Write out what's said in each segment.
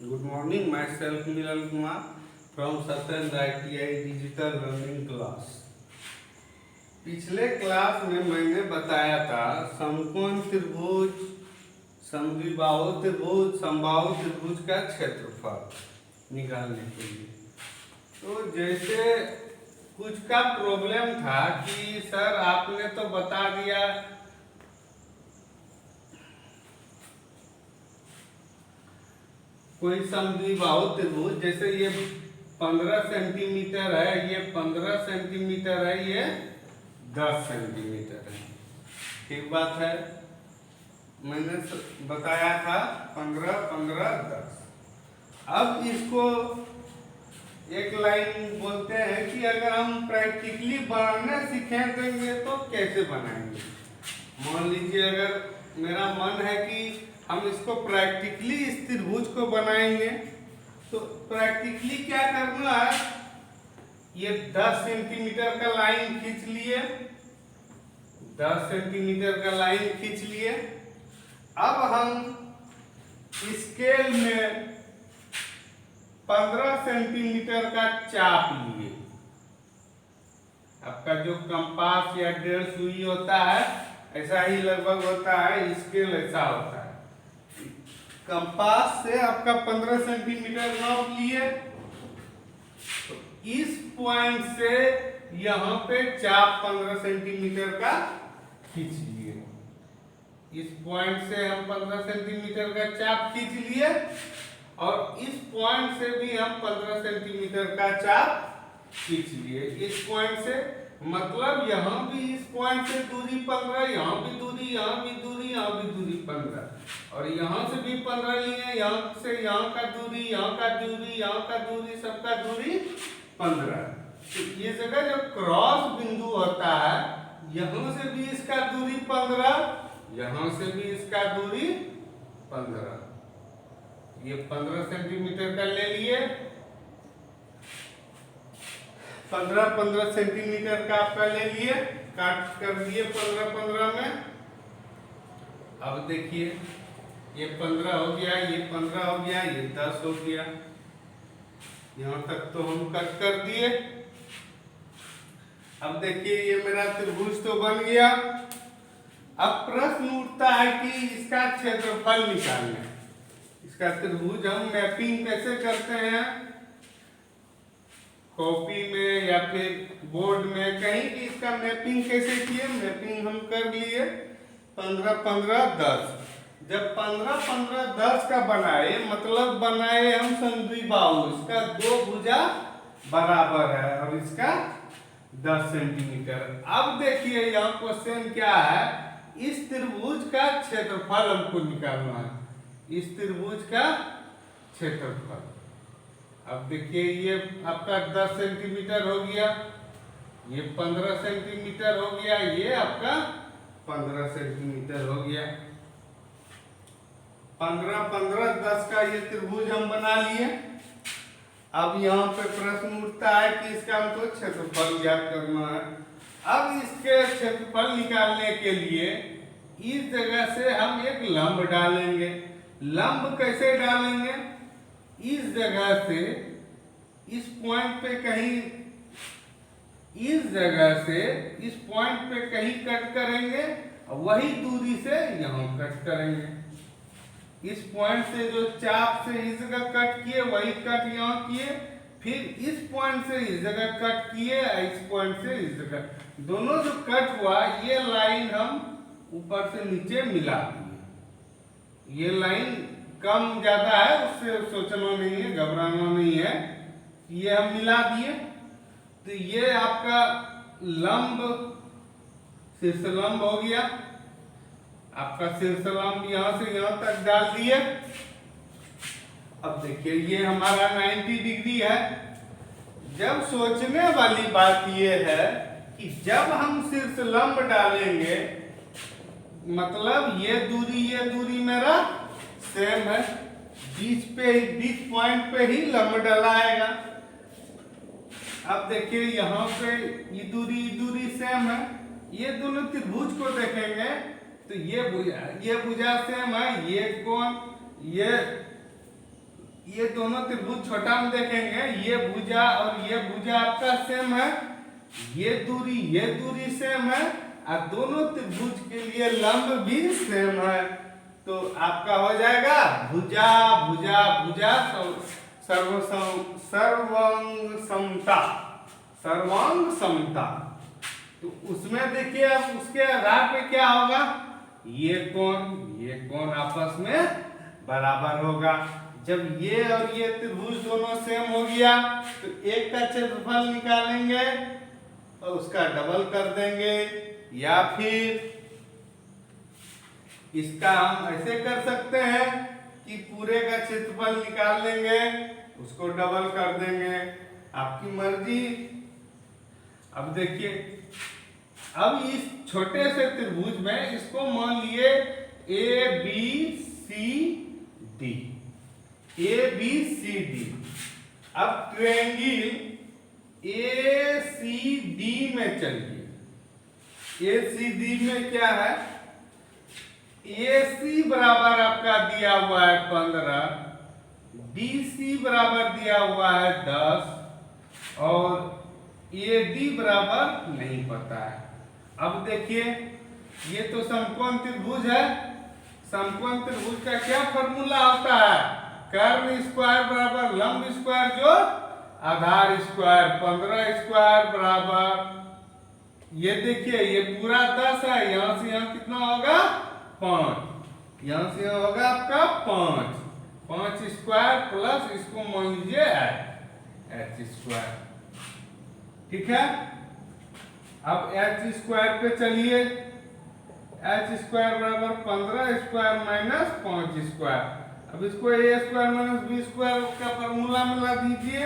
Good morning, myself Milal Kumar from Satyendra ITI Digital Learning Class. पिछले class में मैंने बताया था समकोण त्रिभुज, समद्विबाहु त्रिभुज, समबाहु त्रिभुज का क्षेत्रफल निकालने के लिए। तो जैसे कुछ का प्रॉब्लम था कि सर आपने तो बता दिया कोई समद्विबाहु त्रिभुज, जैसे ये 15 सेंटीमीटर है, ये 15 सेंटीमीटर है, ये 10 सेंटीमीटर है। ठीक बात है, मैंने बताया था 15 15 10। अब इसको एक लाइन बोलते हैं कि अगर हम प्रैक्टिकली बनाना सीखेंगे तो कैसे बनाएंगे। मान लीजिए अगर मेरा मन है कि हम इसको प्रैक्टिकली इस त्रिभुज को बनाएंगे, तो प्रैक्टिकली क्या करना है, ये 10 सेंटीमीटर का लाइन खींच लिए, 10 सेंटीमीटर का लाइन खींच लिए। अब हम स्केल में 15 सेंटीमीटर का चाप लिए। आपका जो कंपास या डेढ़ सुई होता है ऐसा ही लगभग होता है, स्केल ऐसा होता है। कंपास से आपका 15 सेंटीमीटर नाप लिए, तो इस पॉइंट से यहां पे चाप 15 सेंटीमीटर का खींच लिए। इस पॉइंट से हम 15 सेंटीमीटर का चाप खींच लिए और इस पॉइंट से भी हम 15 सेंटीमीटर का चाप खींच लिए। इस पॉइंट से मतलब यहाँ भी इस पॉइंट से दूरी 15, यहाँ भी दूरी, यहाँ भी दूरी, यहाँ भी दूरी 15 और यहाँ से भी 15 लिए, यहाँ से यहाँ का दूरी, यहाँ का दूरी, यहाँ का दूरी, सबका दूरी 15। तो ये जगह जो क्रॉस बिंदु होता है, यहाँ से भी इसका दूरी 15, यहाँ से भी इसका दूरी 15। ये 15 सेंटीमीटर का ले लिए, 15 सेंटीमीटर का आपका ले लिए, काट कर दिए 15 में। अब देखिए ये 15 हो गया, ये 15 हो गया, ये 10 हो गया, यहाँ तक तो हम कट कर दिए। अब देखिए ये मेरा त्रिभुज तो बन गया। अब प्रश्न उठता है कि इसका क्षेत्रफल निकालना है। इसका त्रिभुज हम मैपिंग कैसे करते हैं, कॉपी में या फिर बोर्ड में कहीं भी इसका मैपिंग कैसे किए, मैपिंग हम कर लिए 15 15 10। जब 15 15 10 का बनाए, मतलब बनाए हम समद्विबाहु, इसका दो भुजा बराबर है और इसका 10 सेंटीमीटर। अब देखिए यहाँ क्वेश्चन क्या है, इस त्रिभुज का क्षेत्रफल हमको निकालना है, इस त्रिभुज का क्षेत्रफल। अब देखिए ये आपका 10 सेंटीमीटर हो गया, ये 15 सेंटीमीटर हो गया, ये आपका 15 सेंटीमीटर हो गया। 15 15 10 का ये त्रिभुज हम बना लिए। अब यहाँ पे प्रश्न उठता है कि इसका हमको क्षेत्रफल ज्ञात करना है। अब इसके क्षेत्रफल निकालने के लिए इस जगह से हम एक लंब डालेंगे। लंब कैसे डालेंगे, इस जगह से इस पॉइंट पे कहीं, इस जगह से इस पॉइंट पे कहीं कट करेंगे और वही दूरी से यहाँ कट करेंगे। इस पॉइंट से जो चाप से इस जगह कट किए वही कट यहाँ किए, फिर इस पॉइंट से इस जगह कट किए, इस पॉइंट से इस जगह, दोनों जो कट हुआ ये लाइन हम ऊपर से नीचे मिला दिए। ये लाइन कम ज्यादा है, उससे सोचना नहीं है, घबराना नहीं है, ये हम मिला दिए। तो ये आपका लंब शीर्ष लंब हो गया। आपका शीर्ष लंब यहाँ से यहाँ तक डाल दिए। अब देखिए ये हमारा 90 डिग्री है। जब सोचने वाली बात ये है कि जब हम शीर्ष लंब डालेंगे, मतलब ये दूरी मेरा सेम है, बीच पॉइंट पे ही लंब डलाएगा। अब देखिए यहाँ पे ये दूरी सेम है, ये दोनों त्रिभुज को देखेंगे तो ये भुजा सेम है, ये कोण, ये ये दोनों त्रिभुज छोटा में देखेंगे, ये भुजा और ये भुजा आपका सेम है, ये दूरी सेम है, और दोनों त्रिभुज के लिए लंब भी सेम है। तो आपका हो जाएगा भुजा भुजा भुजा सर्वांग समता। तो उसमें देखिए अब उसके आधार पे क्या होगा, ये कोण आपस में बराबर होगा। जब ये और ये त्रिभुज दोनों सेम हो गया तो एक का क्षेत्रफल निकालेंगे और उसका डबल कर देंगे, या फिर इसका हम ऐसे कर सकते हैं कि पूरे का क्षेत्रफल निकाल लेंगे, उसको डबल कर देंगे, आपकी मर्जी। अब देखिए, अब इस छोटे से त्रिभुज में इसको मान लिए ABCD। अब ट्रायंगल ACD में चलिए। ACD में क्या है, AC बराबर आपका दिया हुआ है 15, DC बराबर दिया हुआ है 10, और AD बराबर नहीं पता है। अब देखिए, ये तो समकोण त्रिभुज है। समकोण त्रिभुज का क्या फॉर्मूला होता है, कर्ण स्क्वायर बराबर लंब स्क्वायर जोड़ आधार स्क्वायर, 15 स्क्वायर बराबर, ये देखिए ये पूरा 10 है, यहां से यहां कितना होगा 5, यहां से यहां होगा आपका 5 स्क्वायर प्लस इसको मान लीजिए h स्क्वायर। ठीक है, अब h स्क्वायर पे चलिए, h स्क्वायर बराबर 15 स्क्वायर माइनस 5 स्क्वायर। अब इसको a square minus b square का फॉर्मूला में ला दीजिए,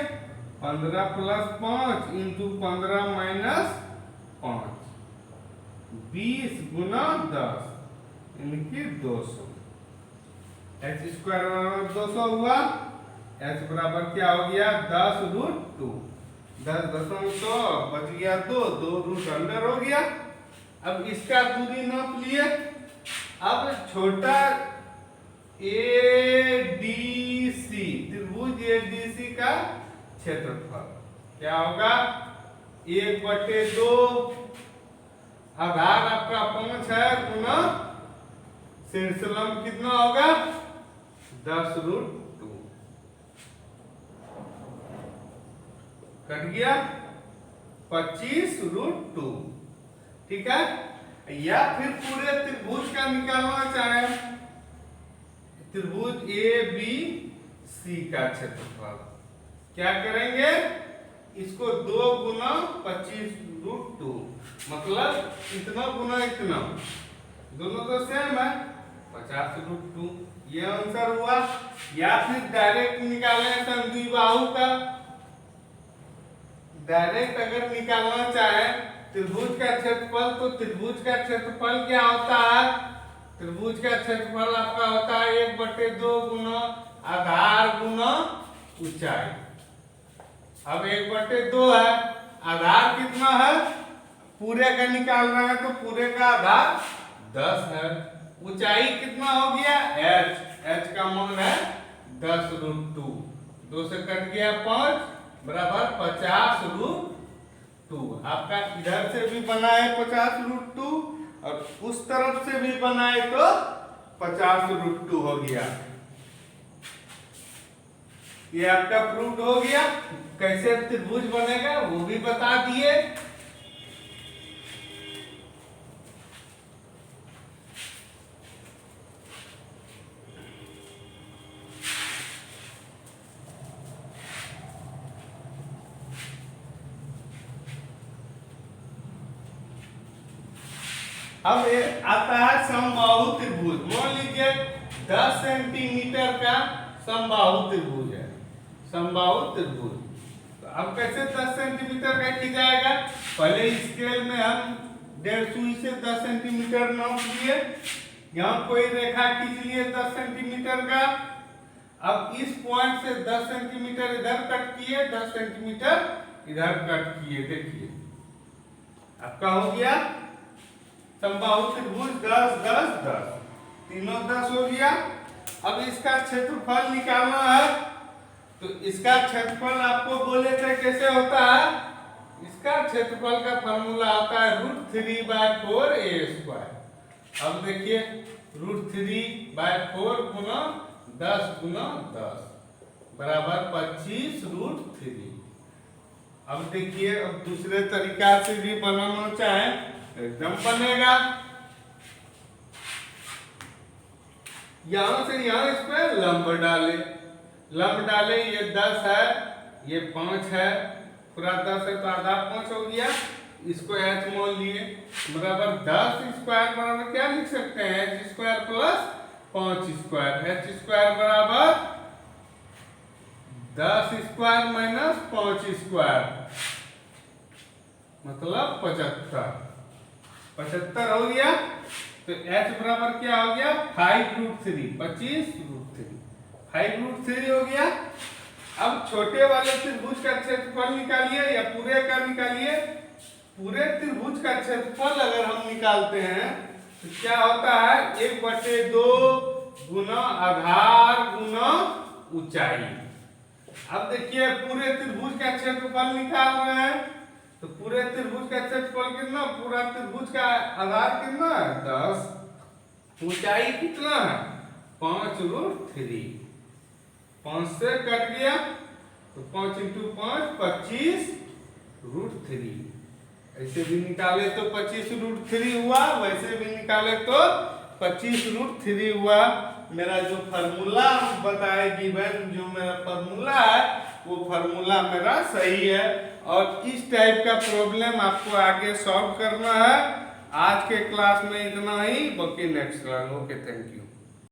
15 प्लस 5 इंटू 15 माइनस 5, 20 गुना 10 यानी कि 200। h स्क्वायर बराबर 200 हुआ, h बराबर क्या हो गया 10√2, 10 दशमलव 100 बच गया 2 रूट अंडर हो गया। अब इसका दूरी नाप लिए। अब छोटा ADC त्रिभुज ADC का क्षेत्रफल क्या होगा, 1/2, आधार आपका 5 है गुना शीर्षलंब कितना होगा 10√2, कट गया 25√2। ठीक है, या फिर पूरे त्रिभुज का निकालना चाहे, त्रिभुज ABC का क्षेत्रफल क्या करेंगे, इसको 2 गुना 25√2, मतलब इतना गुना इतना, दोनों तो सेम है 50√2, ये आंसर हुआ। या फिर डायरेक्ट निकालें समद्विबाहु का, डायरेक्ट अगर निकालना चाहे त्रिभुज का क्षेत्रफल, तो त्रिभुज का क्षेत्रफल क्या होता है, त्रिभुज का क्षेत्रफल आपका होता है 1/2 गुना आधार गुना ऊंचाई। अब 1/2 है, आधार कितना है, पूरे का निकाल रहे हैं तो पूरे का आधार 10 है, ऊंचाई कितना हो गया h का मान है 10√2, 2 से कट गया 5 बराबर 50√2। आपका इधर से भी बना है 50√2 और उस तरफ से भी बना है तो 50√2 हो गया। ये आपका प्रूव्ड हो गया। कैसे त्रिभुज बनेगा वो भी बता दिए। अब आता है समबाहु त्रिभुज। मान लीजिए 10 सेंटीमीटर का समबाहु त्रिभुज है, समबाहु त्रिभुज। तो अब कैसे 10 सेंटीमीटर का की जाएगा, पहले स्केल में हम 1.5 सुई से 10 सेंटीमीटर नाप लिए, यहाँ कोई रेखा खींच लिए 10 सेंटीमीटर का। अब इस पॉइंट से 10 सेंटीमीटर इधर कट किए, 10 सेंटीमीटर इधर कट किए, देखिए आपका हो गया समबाहु त्रिभुज 10 10 10, तीनों 10 हो गया। अब इसका क्षेत्रफल निकालना है तो इसका क्षेत्रफल आपको बोले थे कैसे होता है, इसका क्षेत्रफल का फॉर्मूला आता है √3/4a²। अब देखिए √3/4 गुना 10 गुना 10 बराबर 25√3। अब देखिए, अब दूसरे तरीका से भी बनाना चाहे एकदम बनेगा। यहां से यहां इस पे लंब डाले, ये 10 है, ये 5 है, पूरा 10 है तो आधा 5 हो गया, इसको h मान लिए, बराबर 10 स्क्वायर बराबर क्या लिख सकते हैं, h square plus 5 square, h square बराबर 10 स्क्वायर माइनस 5 स्क्वायर मतलब 75 हो गया। तो h बराबर क्या हो गया 5√3, 5√3 हो गया। अब छोटे वाले त्रिभुज का क्षेत्रफल निकालिए या पूरे का निकालिए। पूरे त्रिभुज का क्षेत्रफल अगर हम निकालते हैं तो क्या होता है 1/2 गुना आधार गुना ऊंचाई। अब देखिए पूरे त्रिभुज का क्षेत्रफल निकाल रहे हैं तो पूरे त्रिभुज का क्षेत्रफल कितना, पूरा त्रिभुज का आधार कितना है 10, ऊंचाई कितना है 5√3, 5 से कट गया तो 5 × 5 25√3। ऐसे भी निकाले तो 25√3 हुआ, वैसे भी निकाले तो 25√3 हुआ। मेरा जो फार्मूला बताए गिवन, जो मेरा फार्मूला है वो फार्मूला मेरा सही है। और इस टाइप का प्रॉब्लम आपको आगे सॉल्व करना है। आज के क्लास में इतना ही, बाकी next class. Okay, thank you.